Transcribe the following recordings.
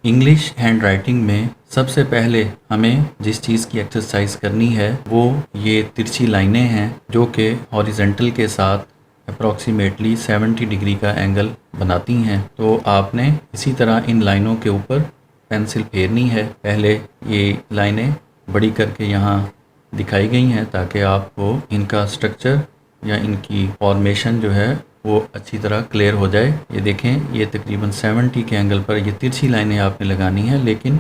English hand writing में सबसे पहले हमें जिस चीज़ की एक्सरसाइज करनी है वो ये तिरछी लाइनें हैं जो कि हॉरिजेंटल के साथ अप्रॉक्सीमेटली 70 डिग्री का एंगल बनाती हैं। तो आपने इसी तरह इन लाइनों के ऊपर पेंसिल फेरनी है। पहले ये लाइनें बड़ी करके यहाँ दिखाई गई हैं ताकि आपको इनका स्ट्रक्चर या इनकी फॉर्मेशन जो है वो अच्छी तरह क्लियर हो जाए। ये देखें, ये तकरीबन 70 के एंगल पर ये तिरछी लाइनें आपने लगानी है, लेकिन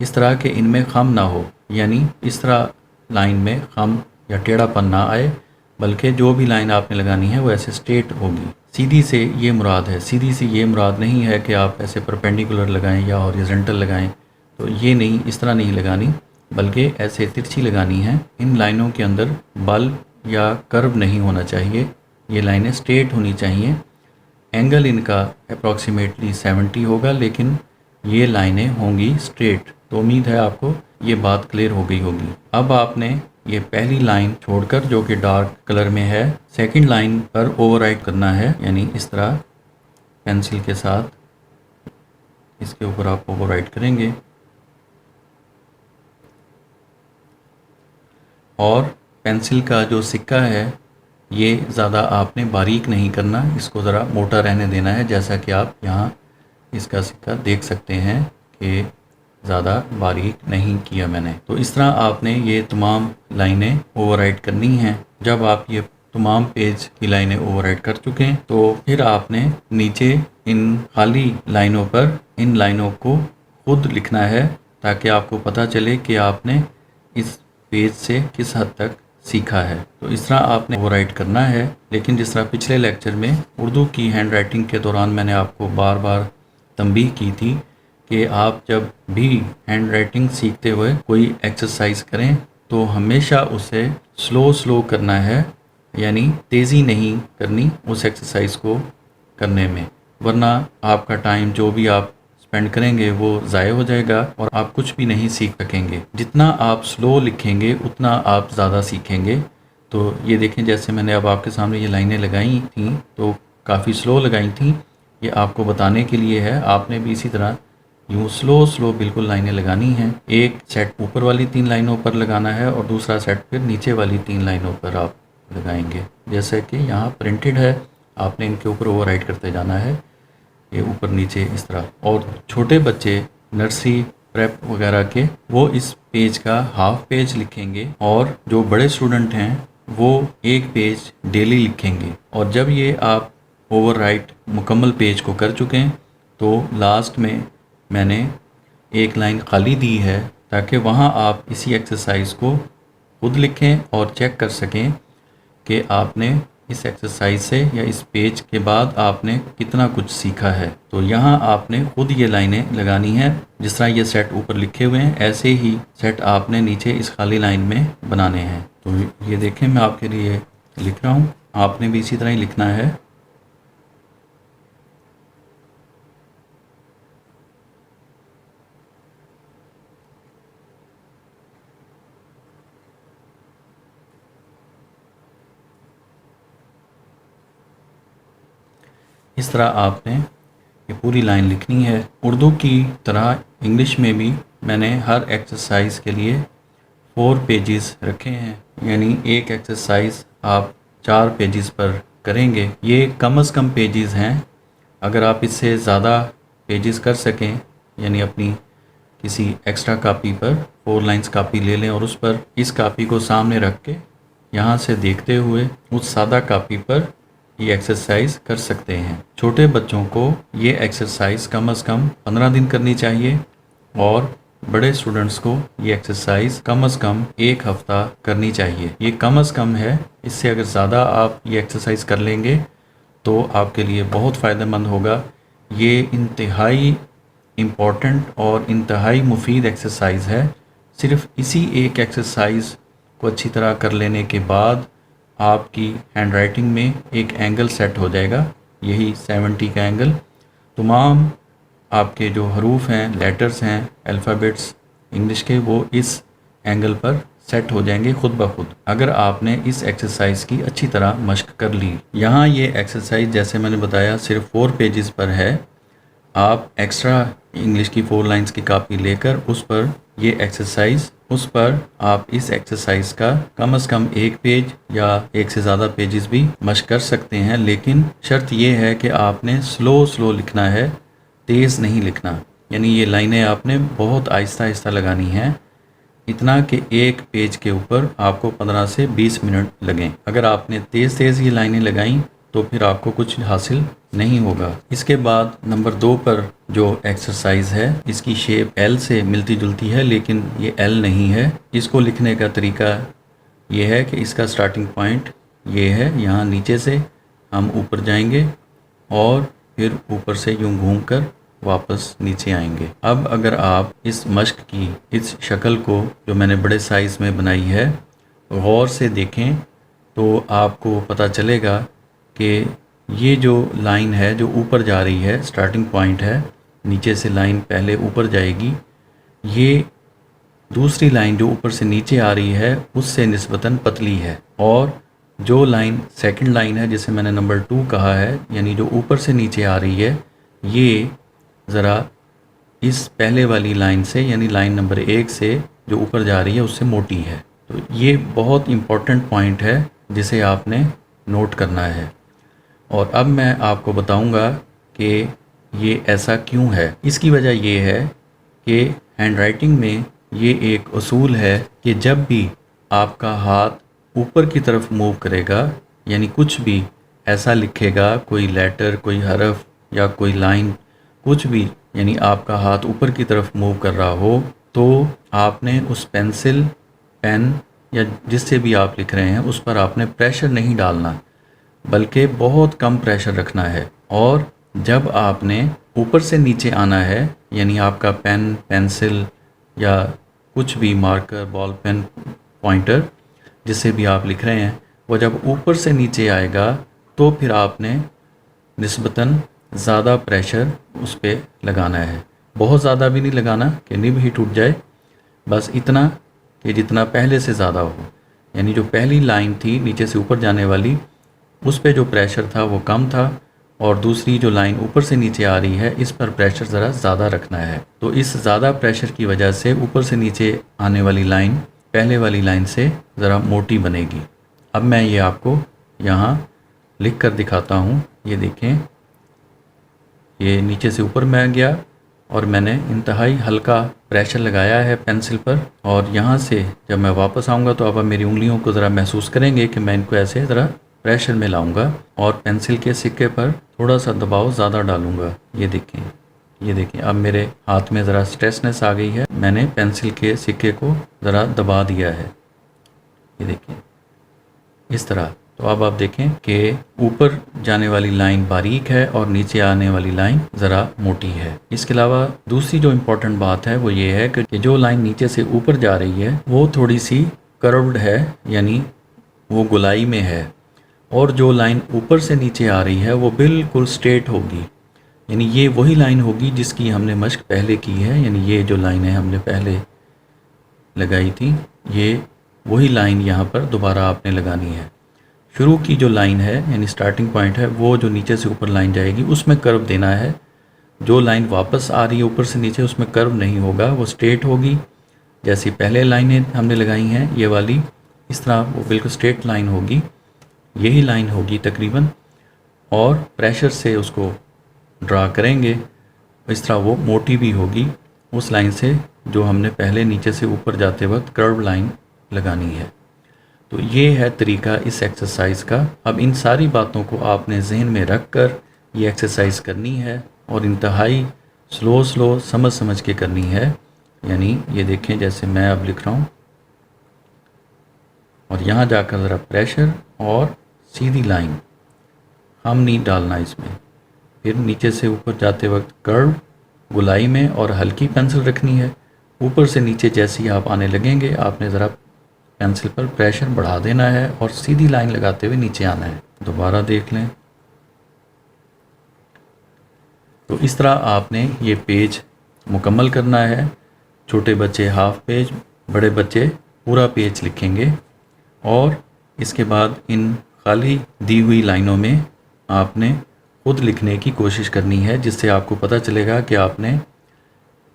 इस तरह के इनमें खम ना हो, यानी इस तरह लाइन में खम या टेढ़ापन ना आए, बल्कि जो भी लाइन आपने लगानी है वो ऐसे स्ट्रेट होगी। सीधी से ये मुराद है, सीधी से ये मुराद नहीं है कि आप ऐसे परपेंडिकुलर लगाएं या हॉरिजॉन्टल लगाएं, तो ये नहीं, इस तरह नहीं लगानी, बल्कि ऐसे तिरछी लगानी है। इन लाइनों के अंदर बल या कर्व नहीं होना चाहिए, ये लाइनें स्ट्रेट होनी चाहिए। एंगल इनका अप्रॉक्सीमेटली 70 होगा, लेकिन ये लाइनें होंगी स्ट्रेट। तो उम्मीद है आपको ये बात क्लियर हो गई होगी। अब आपने ये पहली लाइन छोड़कर जो कि डार्क कलर में है, सेकंड लाइन पर ओवरराइट करना है, यानी इस तरह पेंसिल के साथ इसके ऊपर आप ओवरराइट करेंगे और पेंसिल का जो सिक्का है ये ज़्यादा आपने बारीक नहीं करना, इसको ज़रा मोटा रहने देना है। जैसा कि आप यहाँ इसका सिक्का देख सकते हैं कि ज़्यादा बारीक नहीं किया मैंने। तो इस तरह आपने ये तमाम लाइनें ओवरराइट करनी हैं। जब आप ये तमाम पेज की लाइनें ओवरराइट कर चुके हैं तो फिर आपने नीचे इन खाली लाइनों पर इन लाइनों को खुद लिखना है, ताकि आपको पता चले कि आपने इस पेज से किस हद तक सीखा है। तो इस तरह आपने ओवरराइट करना है। लेकिन जिस तरह पिछले लेक्चर में उर्दू की हैंड राइटिंग के दौरान मैंने आपको बार बार तंबीह की थी कि आप जब भी हैंड राइटिंग सीखते हुए कोई एक्सरसाइज करें तो हमेशा उसे स्लो करना है, यानी तेज़ी नहीं करनी उस एक्सरसाइज को करने में, वरना आपका टाइम जो भी आप स्पेंड करेंगे वो ज़ाय हो जाएगा और आप कुछ भी नहीं सीख सकेंगे। जितना आप स्लो लिखेंगे उतना आप ज़्यादा सीखेंगे। तो ये देखें, जैसे मैंने अब आपके सामने ये लाइनें लगाई थी तो काफ़ी स्लो लगाई थी, ये आपको बताने के लिए है। आपने भी इसी तरह यूँ स्लो बिल्कुल लाइनें लगानी हैं। एक सेट ऊपर वाली 3 लाइनों पर लगाना है और दूसरा सेट फिर नीचे वाली 3 लाइनों पर आप लगाएंगे। जैसे कि यहाँ प्रिंटेड है, आपने इनके ऊपर ओवरराइट करते जाना है, ये ऊपर नीचे इस तरह। और छोटे बच्चे नर्सरी प्रेप वगैरह के वो इस पेज का हाफ पेज लिखेंगे और जो बड़े स्टूडेंट हैं वो एक पेज डेली लिखेंगे। और जब ये आप ओवरराइट मुकम्मल पेज को कर चुके हैं तो लास्ट में मैंने एक लाइन खाली दी है ताकि वहाँ आप इसी एक्सरसाइज को खुद लिखें और चेक कर सकें कि आपने इस एक्सरसाइज से या इस पेज के बाद आपने कितना कुछ सीखा है। तो यहाँ आपने खुद ये लाइनें लगानी है। जिस तरह ये सेट ऊपर लिखे हुए हैं ऐसे ही सेट आपने नीचे इस खाली लाइन में बनाने हैं। तो ये देखें, मैं आपके लिए लिख रहा हूँ, आपने भी इसी तरह ही लिखना है। इस तरह आपने ये पूरी लाइन लिखनी है। उर्दू की तरह इंग्लिश में भी मैंने हर एक्सरसाइज के लिए 4 पेजेस रखे हैं, यानी एक एक्सरसाइज आप 4 पेजेस पर करेंगे। ये कम से कम पेजेस हैं। अगर आप इससे ज़्यादा पेजेस कर सकें, यानी अपनी किसी एक्स्ट्रा कापी पर 4 लाइंस कापी ले लें और उस पर इस कापी को सामने रख के यहाँ से देखते हुए उस सादा कापी पर ये एक्सरसाइज कर सकते हैं। छोटे बच्चों को ये एक्सरसाइज कम से कम 15 दिन करनी चाहिए और बड़े स्टूडेंट्स को ये एक्सरसाइज कम से कम 1 हफ्ता करनी चाहिए। ये कम से कम है, इससे अगर ज़्यादा आप ये एक्सरसाइज कर लेंगे तो आपके लिए बहुत फ़ायदेमंद होगा। ये इंतहाई इम्पॉर्टेंट और इंतहाई मुफीद एक्सरसाइज है। सिर्फ इसी एक एक्सरसाइज को अच्छी तरह कर लेने के बाद आपकी हैंड राइटिंग में एक एंगल सेट हो जाएगा, यही 70 का एंगल। तमाम आपके जो हरूफ हैं, लेटर्स हैं, अल्फ़ाबेट्स इंग्लिश के, वो इस एंगल पर सेट हो जाएंगे खुद ब खुद, अगर आपने इस एक्सरसाइज की अच्छी तरह मश्क कर ली। यहाँ ये एक्सरसाइज जैसे मैंने बताया सिर्फ 4 पेजेस पर है। आप एक्स्ट्रा इंग्लिश की 4 लाइंस की कॉपी लेकर उस पर ये एक्सरसाइज, उस पर आप इस एक्सरसाइज का कम से कम 1 पेज या 1 से ज़्यादा पेजेस भी मशक कर सकते हैं। लेकिन शर्त ये है कि आपने स्लो लिखना है, तेज़ नहीं लिखना। यानी ये लाइनें आपने बहुत आहिस्ता आहिस्ता लगानी हैं, इतना कि एक पेज के ऊपर आपको 15 से 20 मिनट लगें। अगर आपने तेज़ ये लाइनें लगाई तो फिर आपको कुछ हासिल नहीं होगा। इसके बाद नंबर 2 पर जो एक्सरसाइज है, इसकी शेप एल से मिलती जुलती है, लेकिन ये एल नहीं है। इसको लिखने का तरीका ये है कि इसका स्टार्टिंग पॉइंट ये है, यहाँ नीचे से हम ऊपर जाएंगे और फिर ऊपर से यूं घूमकर वापस नीचे आएंगे। अब अगर आप इस मश्क की इस शक्ल को जो मैंने बड़े साइज़ में बनाई है गौर से देखें तो आपको पता चलेगा कि ये जो लाइन है जो ऊपर जा रही है, स्टार्टिंग पॉइंट है, नीचे से लाइन पहले ऊपर जाएगी, ये दूसरी लाइन जो ऊपर से नीचे आ रही है उससे निस्बतन पतली है। और जो लाइन सेकंड लाइन है जिसे मैंने नंबर 2 कहा है, यानी जो ऊपर से नीचे आ रही है, ये ज़रा इस पहले वाली लाइन से यानी लाइन नंबर 1 से जो ऊपर जा रही है उससे मोटी है। तो ये बहुत इम्पॉर्टेंट पॉइंट है जिसे आपने नोट करना है। और अब मैं आपको बताऊंगा कि ये ऐसा क्यों है। इसकी वजह ये है कि हैंडराइटिंग में ये एक उसूल है कि जब भी आपका हाथ ऊपर की तरफ मूव करेगा, यानी कुछ भी ऐसा लिखेगा, कोई लेटर, कोई हरफ या कोई लाइन, कुछ भी, यानी आपका हाथ ऊपर की तरफ मूव कर रहा हो, तो आपने उस पेंसिल, पेन या जिससे भी आप लिख रहे हैं उस पर आपने प्रेशर नहीं डालना, बल्कि बहुत कम प्रेशर रखना है। और जब आपने ऊपर से नीचे आना है, यानी आपका पेन, पेंसिल या कुछ भी मार्कर, बॉल पेन, पॉइंटर, जिससे भी आप लिख रहे हैं, वो जब ऊपर से नीचे आएगा तो फिर आपने निस्बतन ज़्यादा प्रेशर उस पर लगाना है। बहुत ज़्यादा भी नहीं लगाना कि निब ही टूट जाए, बस इतना कि जितना पहले से ज़्यादा हो। यानी जो पहली लाइन थी नीचे से ऊपर जाने वाली, उस पे जो प्रेशर था वो कम था, और दूसरी जो लाइन ऊपर से नीचे आ रही है इस पर प्रेशर ज़रा ज़्यादा रखना है। तो इस ज़्यादा प्रेशर की वजह से ऊपर से नीचे आने वाली लाइन पहले वाली लाइन से ज़रा मोटी बनेगी। अब मैं ये आपको यहाँ लिख कर दिखाता हूँ। ये देखें, ये नीचे से ऊपर में गया और मैंने इंतहाई हल्का प्रेशर लगाया है पेंसिल पर, और यहाँ से जब मैं वापस आऊँगा तो आप मेरी उंगलियों को ज़रा महसूस करेंगे कि मैं इनको ऐसे ज़रा प्रेशर में लाऊंगा और पेंसिल के सिक्के पर थोड़ा सा दबाव ज़्यादा डालूंगा। ये देखें अब मेरे हाथ में ज़रा स्ट्रेसनेस आ गई है, मैंने पेंसिल के सिक्के को ज़रा दबा दिया है। ये देखें इस तरह। तो अब आप देखें कि ऊपर जाने वाली लाइन बारीक है और नीचे आने वाली लाइन ज़रा मोटी है। इसके अलावा दूसरी जो इम्पोर्टेंट बात है वो ये है कि जो लाइन नीचे से ऊपर जा रही है वो थोड़ी सी कर्व्ड है, यानी वो गोलाई में है, और जो लाइन ऊपर से नीचे आ रही है वो बिल्कुल स्ट्रेट होगी, यानी ये वही लाइन होगी जिसकी हमने मश्क पहले की है। यानी ये जो लाइन है हमने पहले लगाई थी, ये वही लाइन यहाँ पर दोबारा आपने लगानी है। शुरू की जो लाइन है यानी स्टार्टिंग पॉइंट है, वो जो नीचे से ऊपर लाइन जाएगी उसमें कर्व देना है। जो लाइन वापस आ रही है ऊपर से नीचे उसमें कर्व नहीं होगा, वो स्ट्रेट होगी। जैसी पहले लाइनें हमने लगाई हैं ये वाली, इस तरह वो बिल्कुल स्ट्रेट लाइन होगी, यही लाइन होगी तकरीबन, और प्रेशर से उसको ड्रा करेंगे इस तरह वो मोटी भी होगी उस लाइन से जो हमने पहले नीचे से ऊपर जाते वक्त कर्व लाइन लगानी है। तो ये है तरीका इस एक्सरसाइज का। अब इन सारी बातों को आपने जहन में रख कर ये एक्सरसाइज करनी है और इंतहाई स्लो समझ के करनी है। यानी ये देखें जैसे मैं अब लिख रहा हूँ, और यहाँ जाकर ज़रा प्रेशर और सीधी लाइन हम नहीं डालना इसमें। फिर नीचे से ऊपर जाते वक्त कर्व गुलाई में और हल्की पेंसिल रखनी है। ऊपर से नीचे जैसे ही आप आने लगेंगे आपने ज़रा पेंसिल पर प्रेशर बढ़ा देना है और सीधी लाइन लगाते हुए नीचे आना है। दोबारा देख लें। तो इस तरह आपने ये पेज मुकम्मल करना है। छोटे बच्चे हाफ पेज, बड़े बच्चे पूरा पेज लिखेंगे, और इसके बाद इन खाली दी हुई लाइनों में आपने खुद लिखने की कोशिश करनी है, जिससे आपको पता चलेगा कि आपने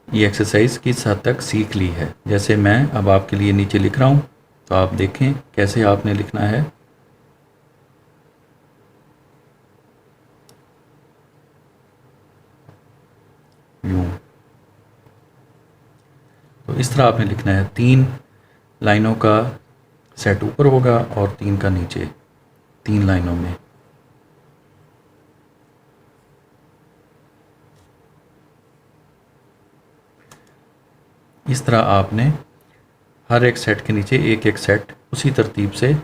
ये एक्सरसाइज किस हद तक सीख ली है। जैसे मैं अब आपके लिए नीचे लिख रहा हूँ, तो आप देखें कैसे आपने लिखना है। यूं, तो इस तरह आपने लिखना है। 3 लाइनों का सेट ऊपर होगा और 3 का नीचे, 3 लाइनों में। इस तरह आपने हर एक सेट के नीचे एक एक सेट उसी तरतीब से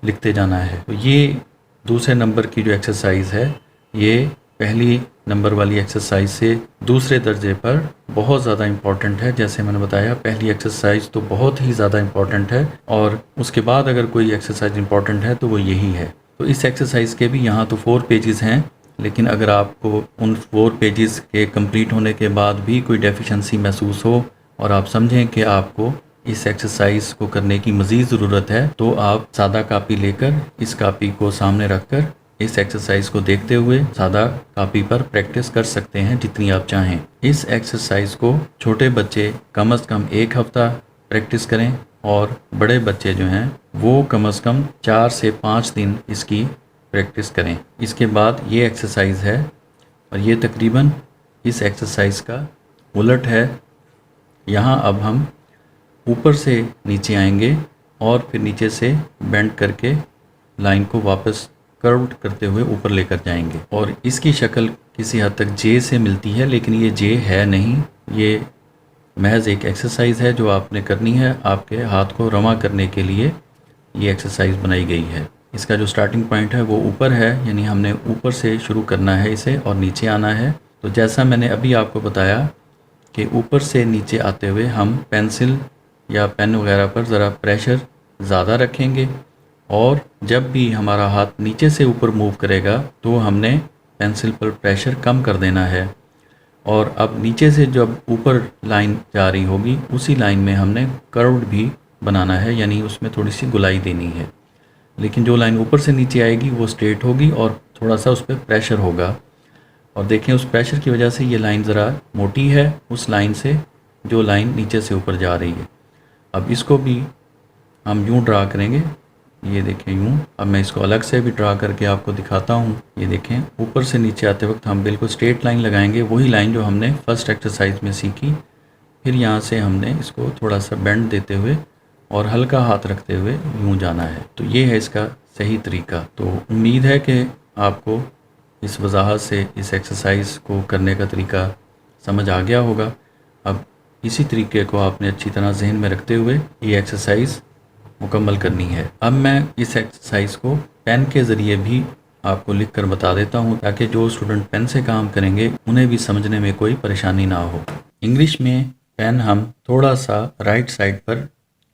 लिखते जाना है। तो ये दूसरे नंबर की जो एक्सरसाइज है, ये पहली नंबर वाली एक्सरसाइज से दूसरे दर्जे पर बहुत ज़्यादा इम्पॉर्टेंट है। जैसे मैंने बताया, पहली एक्सरसाइज तो बहुत ही ज़्यादा इम्पॉर्टेंट है, और उसके बाद अगर कोई एक्सरसाइज इम्पॉर्टेंट है तो वो यही है। तो इस एक्सरसाइज के भी यहाँ तो 4 पेजेस हैं, लेकिन अगर आपको उन 4 पेजेस के कंप्लीट होने के बाद भी कोई डेफिशिएंसी महसूस हो और आप समझें कि आपको इस एक्सरसाइज को करने की मज़ीद ज़रूरत है, तो आप सादा कापी लेकर इस कापी को सामने रखकर इस एक्सरसाइज को देखते हुए सादा कापी पर प्रैक्टिस कर सकते हैं जितनी आप चाहें। इस एक्सरसाइज को छोटे बच्चे कम से कम 1 हफ्ता प्रैक्टिस करें, और बड़े बच्चे जो हैं वो कम से कम 4 से 5 दिन इसकी प्रैक्टिस करें। इसके बाद ये एक्सरसाइज है, और ये तकरीबन इस एक्सरसाइज का उलट है। यहाँ अब हम ऊपर से नीचे आएंगे और फिर नीचे से बेंड करके लाइन को वापस कर्व्ड करते हुए ऊपर लेकर जाएंगे, और इसकी शक्ल किसी हद तक जे से मिलती है, लेकिन ये जे है नहीं। ये महज एक एक्सरसाइज है जो आपने करनी है। आपके हाथ को रमा करने के लिए ये एक्सरसाइज बनाई गई है। इसका जो स्टार्टिंग पॉइंट है वो ऊपर है, यानी हमने ऊपर से शुरू करना है इसे और नीचे आना है। तो जैसा मैंने अभी आपको बताया कि ऊपर से नीचे आते हुए हम पेंसिल या पेन वगैरह पर ज़रा प्रेशर ज़्यादा रखेंगे, और जब भी हमारा हाथ नीचे से ऊपर मूव करेगा तो हमने पेंसिल पर प्रेशर कम कर देना है। और अब नीचे से जब ऊपर लाइन जा रही होगी, उसी लाइन में हमने कर्व्ड भी बनाना है, यानी उसमें थोड़ी सी गुलाई देनी है। लेकिन जो लाइन ऊपर से नीचे आएगी वो स्ट्रेट होगी और थोड़ा सा उस पर प्रेशर होगा। और देखें, उस प्रेशर की वजह से ये लाइन ज़रा मोटी है उस लाइन से जो लाइन नीचे से ऊपर जा रही है। अब इसको भी हम यूँ ड्रा करेंगे, ये देखें यूँ। अब मैं इसको अलग से भी ड्रा करके आपको दिखाता हूँ। ये देखें, ऊपर से नीचे आते वक्त हम बिल्कुल स्ट्रेट लाइन लगाएंगे, वही लाइन जो हमने फर्स्ट एक्सरसाइज में सीखी। फिर यहाँ से हमने इसको थोड़ा सा बेंड देते हुए और हल्का हाथ रखते हुए यूँ जाना है। तो ये है इसका सही तरीका। तो उम्मीद है कि आपको इस वजाहत से इस एक्सरसाइज को करने का तरीका समझ आ गया होगा। अब इसी तरीके को आपने अच्छी तरह जहन में रखते हुए ये एक्सरसाइज मुकम्मल करनी है। अब मैं इस एक्सरसाइज को पेन के ज़रिए भी आपको लिख कर बता देता हूँ, ताकि जो स्टूडेंट पेन से काम करेंगे उन्हें भी समझने में कोई परेशानी ना हो। इंग्लिश में पेन हम थोड़ा सा राइट साइड पर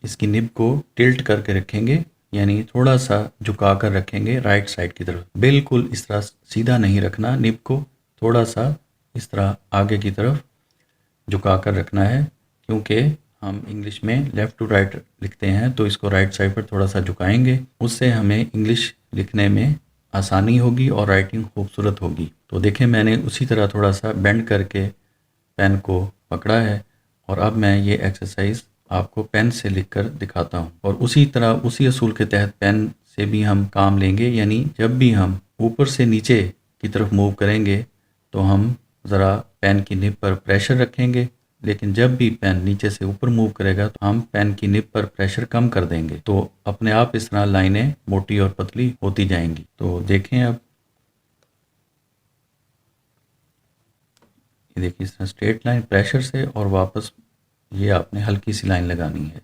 इसकी निब को टिल्ट करके रखेंगे, यानी थोड़ा सा झुका कर रखेंगे राइट साइड की तरफ। बिल्कुल इस तरह सीधा नहीं रखना, निब को थोड़ा सा इस तरह आगे की तरफ झुका कर रखना है, क्योंकि हम इंग्लिश में लेफ़्ट टू राइट लिखते हैं, तो इसको राइट साइड पर थोड़ा सा झुकाएंगे। उससे हमें इंग्लिश लिखने में आसानी होगी और राइटिंग खूबसूरत होगी। तो देखें, मैंने उसी तरह थोड़ा सा बेंड करके पेन को पकड़ा है, और अब मैं ये एक्सरसाइज आपको पेन से लिखकर दिखाता हूँ। और उसी तरह उसी असूल के तहत पेन से भी हम काम लेंगे, यानी जब भी हम ऊपर से नीचे की तरफ मूव करेंगे तो हम ज़रा पेन की निब पर प्रेशर रखेंगे, लेकिन जब भी पेन नीचे से ऊपर मूव करेगा तो हम पेन की निब पर प्रेशर कम कर देंगे। तो अपने आप इस तरह लाइनें मोटी और पतली होती जाएंगी। तो देखें, अब ये देखिए, इस तरह स्ट्रेट लाइन प्रेशर से और वापस ये आपने हल्की सी लाइन लगानी है।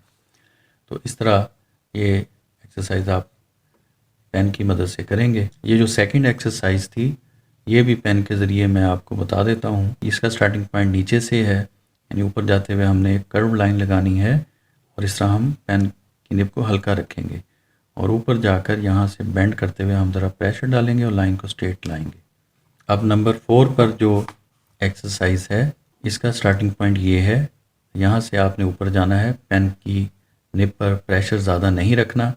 तो इस तरह ये एक्सरसाइज आप पेन की मदद से करेंगे। ये जो सेकंड एक्सरसाइज थी, ये भी पेन के ज़रिए मैं आपको बता देता हूँ। इसका स्टार्टिंग पॉइंट नीचे से है, यानी ऊपर जाते हुए हमने एक कर्व लाइन लगानी है, और इस तरह हम पेन की निब को हल्का रखेंगे और ऊपर जाकर यहाँ से बेंड करते हुए हम ज़रा प्रेशर डालेंगे और लाइन को स्ट्रेट लाएंगे। अब नंबर 4 पर जो एक्सरसाइज है, इसका स्टार्टिंग पॉइंट ये है। यहाँ से आपने ऊपर जाना है, पेन की निब पर प्रेशर ज़्यादा नहीं रखना,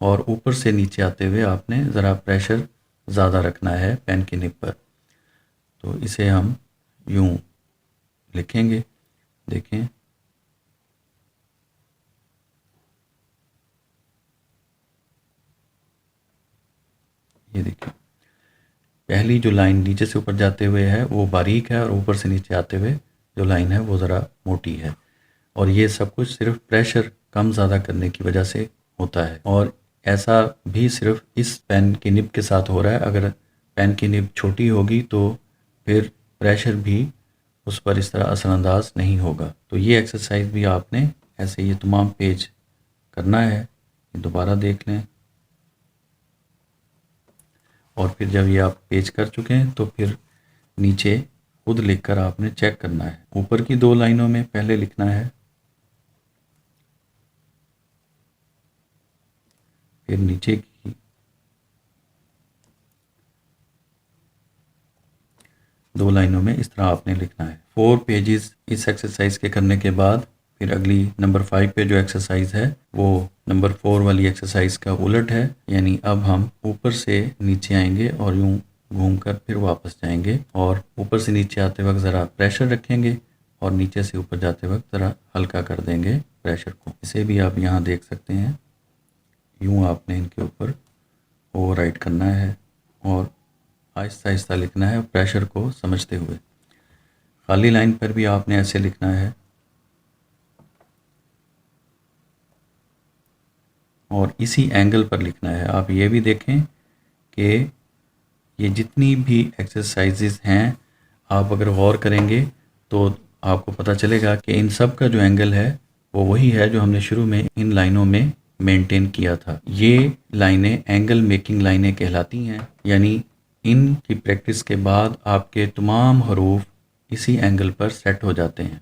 और ऊपर से नीचे आते हुए आपने ज़रा प्रेशर ज़्यादा रखना है पेन की निब पर। तो इसे हम यूं लिखेंगे, देखें ये देखिए पहली जो लाइन नीचे से ऊपर जाते हुए है वो बारीक है और ऊपर से नीचे आते हुए जो लाइन है वो ज़रा मोटी है। और ये सब कुछ सिर्फ प्रेशर कम ज़्यादा करने की वजह से होता है। और ऐसा भी सिर्फ इस पेन की निब के साथ हो रहा है। अगर पेन की निब छोटी होगी तो फिर प्रेशर भी उस पर इस तरह असरअंदाज नहीं होगा। तो ये एक्सरसाइज भी आपने ऐसे ये तमाम पेज करना है। दोबारा देख लें और फिर जब ये आप पेज कर चुके हैं तो फिर नीचे खुद लिखकर आपने चेक करना है। ऊपर की 2 लाइनों में पहले लिखना है, फिर नीचे की 2 लाइनों में इस तरह आपने लिखना है। 4 पेजेस इस एक्सरसाइज के करने के बाद फिर अगली नंबर 5 पे जो एक्सरसाइज है वो नंबर 4 वाली एक्सरसाइज का उलट है। यानी अब हम ऊपर से नीचे आएंगे और यूं घूमकर फिर वापस जाएंगे और ऊपर से नीचे आते वक्त ज़रा प्रेशर रखेंगे और नीचे से ऊपर जाते वक्त ज़रा हल्का कर देंगे प्रेशर को। इसे भी आप यहाँ देख सकते हैं। यूं आपने इनके ऊपर ओवरराइड करना है और आहिस्ता आहिस्ता लिखना है प्रेशर को समझते हुए। खाली लाइन पर भी आपने ऐसे लिखना है और इसी एंगल पर लिखना है। आप ये भी देखें कि ये जितनी भी एक्सरसाइजेज हैं आप अगर गौर करेंगे तो आपको पता चलेगा कि इन सब का जो एंगल है वो वही है जो हमने शुरू में इन लाइनों में मेंटेन किया था। ये लाइनें एंगल मेकिंग लाइनें कहलाती हैं। यानी इनकी प्रैक्टिस के बाद आपके तमाम हरूफ इसी एंगल पर सेट हो जाते हैं।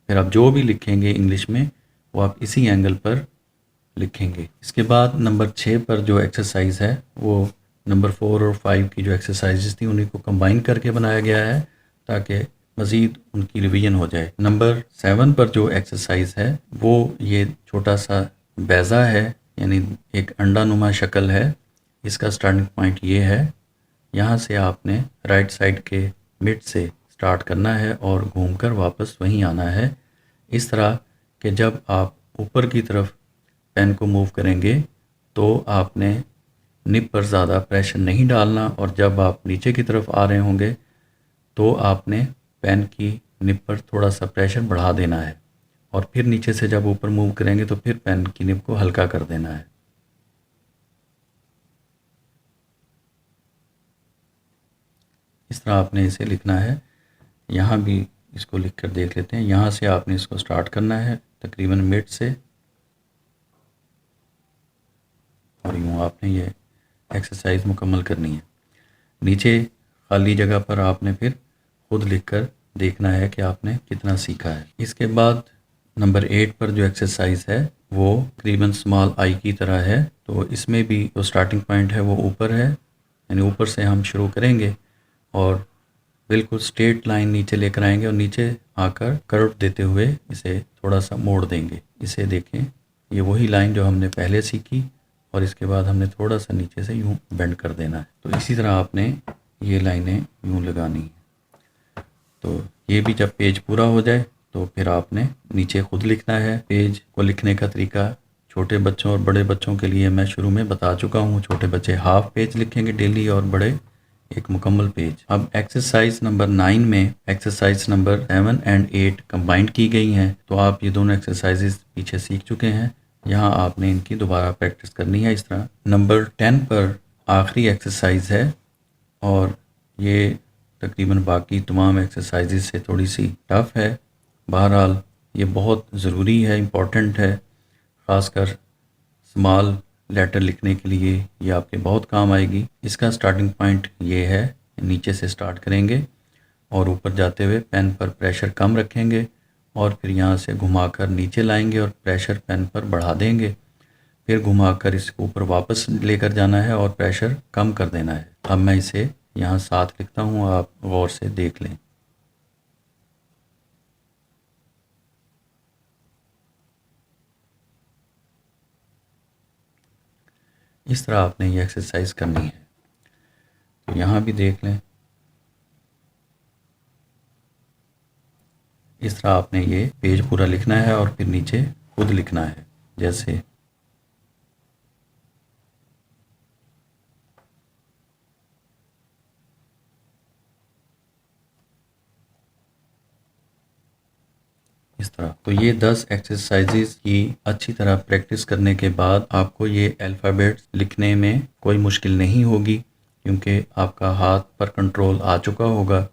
फिर आप जो भी लिखेंगे इंग्लिश में वो आप इसी एंगल पर लिखेंगे। इसके बाद नंबर 6 पर जो एक्सरसाइज है वो नंबर 4 और 5 की जो एक्सरसाइजेस थी उन्हीं को कंबाइन करके बनाया गया है ताकि मज़ीद उनकी रिवीजन हो जाए। नंबर 7 पर जो एक्सरसाइज है वो ये छोटा सा बैज़ा है, यानी एक अंडा नुमा शक्ल है। इसका स्टार्टिंग पॉइंट ये है, यहाँ से आपने राइट साइड के मिड से स्टार्ट करना है और घूमकर वापस वहीं आना है। इस तरह कि जब आप ऊपर की तरफ पेन को मूव करेंगे तो आपने निब पर ज़्यादा प्रेशर नहीं डालना और जब आप नीचे की तरफ आ रहे होंगे तो आपने पेन की निब पर थोड़ा सा प्रेशर बढ़ा देना है और फिर नीचे से जब ऊपर मूव करेंगे तो फिर पेन की निब को हल्का कर देना है। इस तरह आपने इसे लिखना है। यहाँ भी इसको लिख कर देख लेते हैं। यहाँ से आपने इसको स्टार्ट करना है तकरीबन मिड से और यूँ आपने ये एक्सरसाइज मुकम्मल करनी है। नीचे खाली जगह पर आपने फिर खुद लिखकर देखना है कि आपने कितना सीखा है। इसके बाद नंबर 8 पर जो एक्सरसाइज है वो तकरीबन स्मॉल आई की तरह है। तो इसमें भी जो स्टार्टिंग पॉइंट है वो ऊपर है, यानी ऊपर से हम शुरू करेंगे और बिल्कुल स्ट्रेट लाइन नीचे लेकर आएंगे और नीचे आकर कर्व देते हुए इसे थोड़ा सा मोड़ देंगे। इसे देखें, ये वही लाइन जो हमने पहले सीखी और इसके बाद हमने थोड़ा सा नीचे से यूं बेंड कर देना है। तो इसी तरह आपने ये लाइनें यूं लगानी है। तो ये भी जब पेज पूरा हो जाए तो फिर आपने नीचे खुद लिखना है। पेज को लिखने का तरीका छोटे बच्चों और बड़े बच्चों के लिए मैं शुरू में बता चुका हूँ। छोटे बच्चे हाफ पेज लिखेंगे डेली और बड़े एक मुकम्मल पेज। अब एक्सरसाइज नंबर 9 में एक्सरसाइज नंबर 7 एंड 8 कंबाइंड की गई हैं। तो आप ये दोनों एक्सरसाइजेज पीछे सीख चुके हैं। यहाँ आपने इनकी दोबारा प्रैक्टिस करनी है। इस तरह नंबर 10 पर आखिरी एक्सरसाइज है और ये तकरीबन बाकी तमाम एक्सरसाइजेज से थोड़ी सी टफ है। बहरहाल ये बहुत ज़रूरी है, इम्पॉर्टेंट है। ख़ासकर स्मॉल लेटर लिखने के लिए ये आपके बहुत काम आएगी। इसका स्टार्टिंग पॉइंट ये है, नीचे से स्टार्ट करेंगे और ऊपर जाते हुए पेन पर प्रेशर कम रखेंगे और फिर यहाँ से घुमाकर नीचे लाएंगे और प्रेशर पेन पर बढ़ा देंगे। फिर घुमाकर इसको ऊपर वापस लेकर जाना है और प्रेशर कम कर देना है। अब मैं इसे यहाँ साथ लिखता हूँ, आप गौर से देख लें। इस तरह आपने ये एक्सरसाइज करनी है। यहाँ भी देख लें। इस तरह आपने ये पेज पूरा लिखना है और फिर नीचे खुद लिखना है। जैसे इस तरह। तो ये 10 एक्सरसाइजेज की अच्छी तरह प्रैक्टिस करने के बाद आपको ये अल्फ़ाबेट्स लिखने में कोई मुश्किल नहीं होगी, क्योंकि आपका हाथ पर कंट्रोल आ चुका होगा।